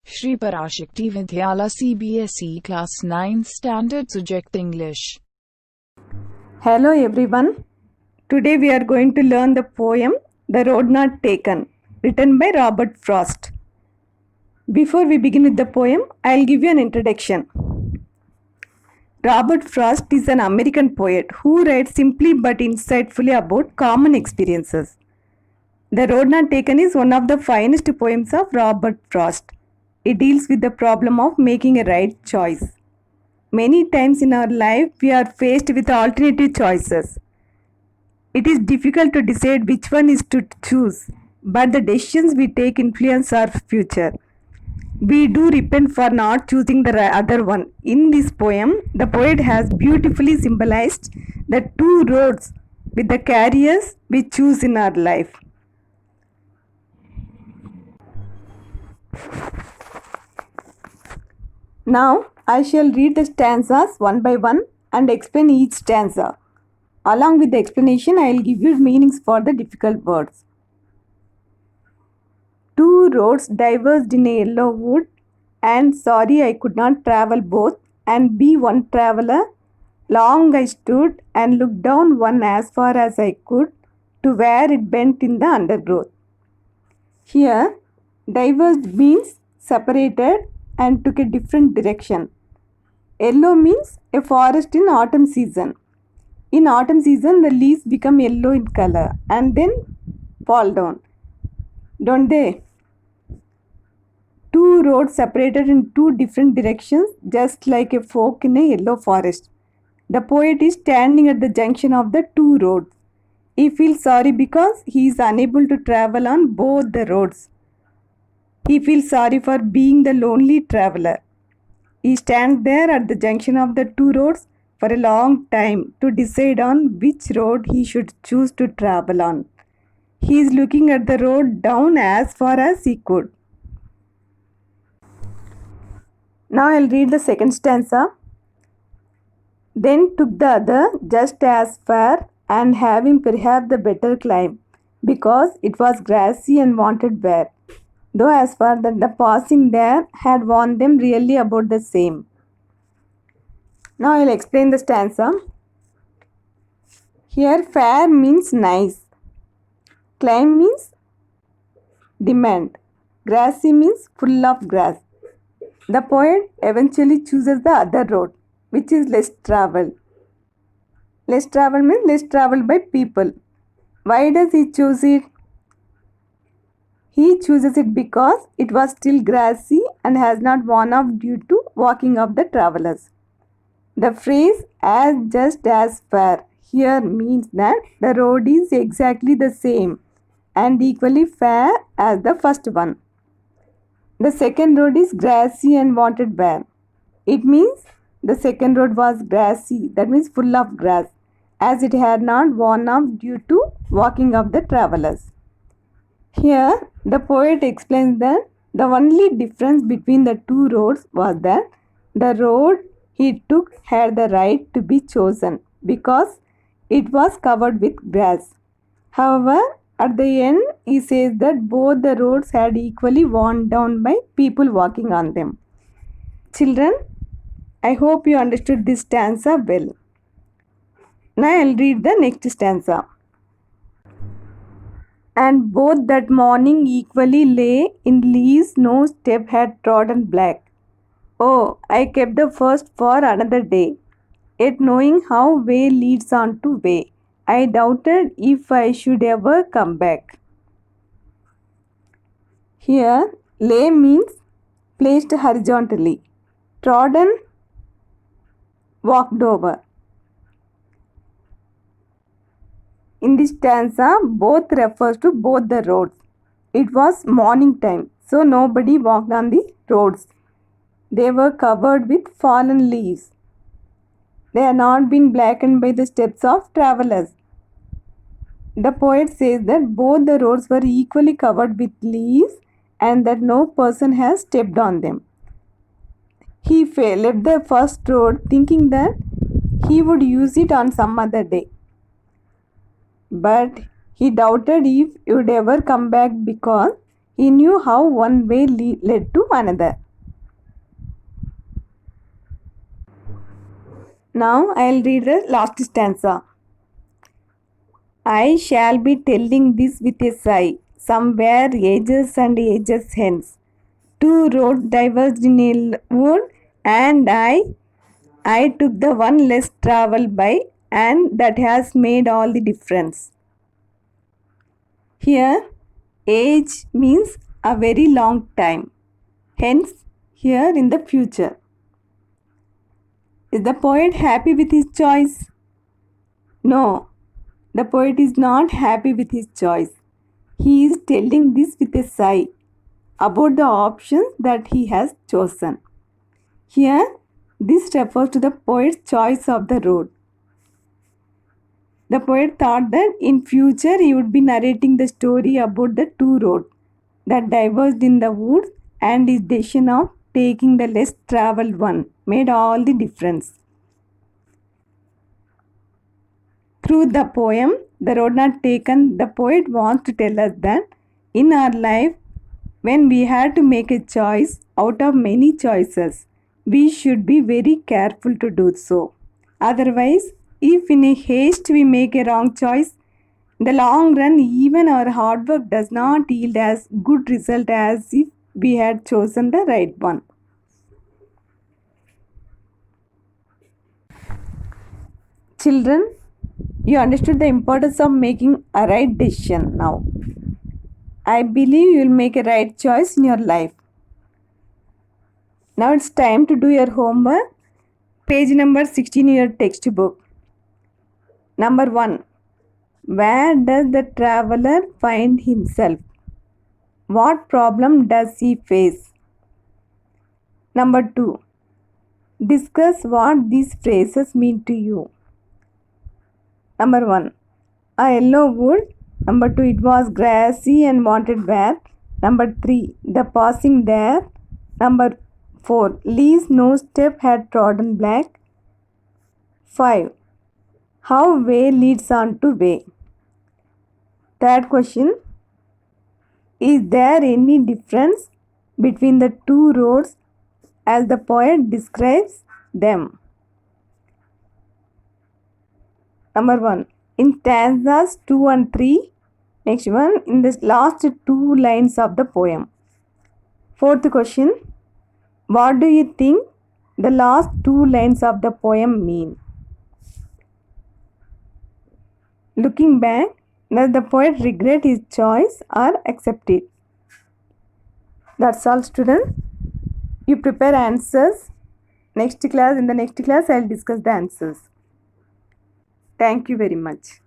Shri Parashakti Vidyala CBSE Class 9th Standard Subject English. Hello everyone. Today we are going to learn the poem The Road Not Taken, written by Robert Frost. Before we begin with the poem, I'll give you an introduction. Robert Frost is an American poet who writes simply but insightfully about common experiences. The Road Not Taken is one of the finest poems of Robert Frost. It deals with the problem of making a right choice. Many times in our life, we are faced with alternative choices. It is difficult to decide which one is to choose, but the decisions we take influence our future. We do repent for not choosing the other one. In this poem, the poet has beautifully symbolized the two roads with the careers we choose in our life. Now, I shall read the stanzas one by one and explain each stanza. Along with the explanation, I will give you meanings for the difficult words. Two roads diverged in a yellow wood, and sorry I could not travel both, and be one traveller. Long I stood and looked down one as far as I could, to where it bent in the undergrowth. Here, diverged means separated and took a different direction. Yellow means a forest in autumn season. In autumn season, the leaves become yellow in color and then fall down, don't they? Two roads separated in two different directions, just like a fork in a yellow forest. The poet is standing at the junction of the two roads. He feels sorry because he is unable to travel on both the roads. He feels sorry for being the lonely traveler. He stands there at the junction of the two roads for a long time to decide on which road he should choose to travel on. He is looking at the road down as far as he could. Now I'll read the second stanza. Then took the other just as far, and having perhaps the better climb, because it was grassy and wanted wear, though as far that the passing there had warned them really about the same. Now I'll explain the stanza. Here fair means nice, climb means demand, grassy means full of grass. The poet eventually chooses the other road, which is less traveled. Less traveled means less traveled by people. Why does he choose it? He chooses it because it was still grassy and has not worn off due to walking of the travelers. The phrase as just as fair here means that the road is exactly the same and equally fair as the first one. The second road is grassy and wanted wear. It means the second road was grassy, that means full of grass, as it had not worn off due to walking of the travelers. Here, the poet explains that the only difference between the two roads was that the road he took had the right to be chosen because it was covered with grass. However, at the end, he says that both the roads had equally worn down by people walking on them. Children, I hope you understood this stanza well. Now I'll read the next stanza. And both that morning equally lay in leaves no step had trodden black. Oh, I kept the first for another day. Yet knowing how way leads on to way, I doubted if I should ever come back. Here, lay means placed horizontally. Trodden, walked over. In this stanza, both refers to both the roads. It was morning time, so nobody walked on the roads. They were covered with fallen leaves. They had not been blackened by the steps of travelers. The poet says that both the roads were equally covered with leaves and that no person has stepped on them. He left the first road thinking that he would use it on some other day. But he doubted if he would ever come back because He knew how one way led to another. Now I'll read the last stanza. I shall be telling this with a sigh, somewhere ages and ages hence. Two roads diverged in a wood, and I took the one less travelled by, and that has made all the difference. Here, age means a very long time. Hence, here in the future. Is the poet happy with his choice? No, the poet is not happy with his choice. He is telling this with a sigh about the options that he has chosen. Here, this refers to the poet's choice of the road. The poet thought that in future he would be narrating the story about the two roads that diverged in the woods, and his decision of taking the less traveled one made all the difference. Through the poem, The Road Not Taken, the poet wants to tell us that in our life, when we have to make a choice out of many choices, we should be very careful to do so. Otherwise, if in a haste we make a wrong choice, in the long run, even our hard work does not yield as good result as if we had chosen the right one. Children, you understood the importance of making a right decision now. I believe you will make a right choice in your life. Now it's time to do your homework. Page number 16 in your textbook. Number 1. Where does the traveler find himself? What problem does he face? Number 2. Discuss what these phrases mean to you. Number 1. A yellow wood. Number 2. It was grassy and wanted wear. Number 3. The passing there. Number 4. Leaves no step had trodden black. 5. How way leads on to way. Third question. Is there any difference between the two roads as the poet describes them? Number 1. In stanzas 2 and 3. Next one, in the last two lines of the poem. Fourth question. What do you think the last two lines of the poem mean? Looking back, does the poet regret his choice or accept it? That's all, students. You prepare answers. In the next class, I'll discuss the answers. Thank you very much.